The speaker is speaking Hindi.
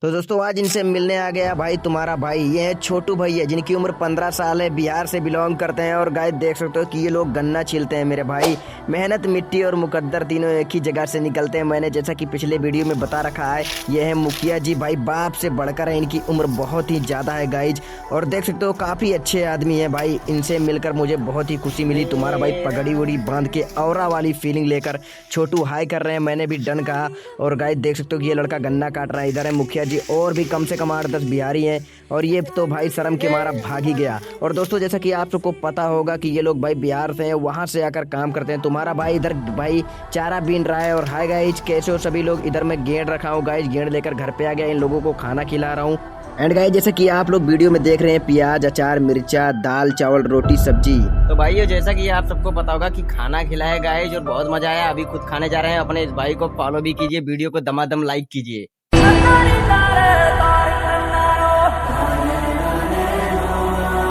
तो दोस्तों आज इनसे मिलने आ गया भाई तुम्हारा भाई। ये है छोटू भैया जिनकी उम्र 15 साल है, बिहार से बिलोंग करते हैं। और गाइस देख सकते हो कि ये लोग गन्ना छीलते हैं मेरे भाई। मेहनत, मिट्टी और मुकद्दर तीनों एक ही जगह से निकलते हैं। मैंने जैसा कि पिछले वीडियो में बता रखा है, ये है मुखिया जी भाई, बाप से बढ़कर है। इनकी उम्र बहुत ही ज़्यादा है गाइज। और देख सकते हो काफ़ी अच्छे आदमी है भाई। इनसे मिलकर मुझे बहुत ही खुशी मिली। तुम्हारा भाई पगड़ी वड़ी बांध के औरा वाली फीलिंग लेकर छोटू हाई कर रहे हैं। मैंने भी डन कहा। और गाइज देख सकते हो कि ये लड़का गन्ना काट रहा है। इधर है मुखिया जी, और भी कम से कम 8-10 बिहारी हैं। और ये तो भाई शर्म के मारा भाग ही गया। और दोस्तों जैसा कि आप सबको पता होगा कि ये लोग भाई बिहार से हैं, वहां से आकर काम करते हैं। तुम्हारा भाई इधर भाई चारा बीन रहा है। और हाय गाइज, कैसे हो सभी लोग। इधर मैं गेंद रखा हूँ गाइज, गेंद लेकर घर पे आ गया। इन लोगों को खाना खिला रहा हूँ। एंड गाइस जैसे कि आप लोग वीडियो में देख रहे हैं, प्याज, अचार, मिर्चा, दाल, चावल, रोटी, सब्जी। तो भाइयों जैसा कि आप सबको पता होगा कि खाना खिलाया गाइस और बहुत मजा आया। अभी खुद खाने जा रहे हैं। अपने इस भाई को फॉलो भी कीजिए, वीडियो को दमादम लाइक कीजिए।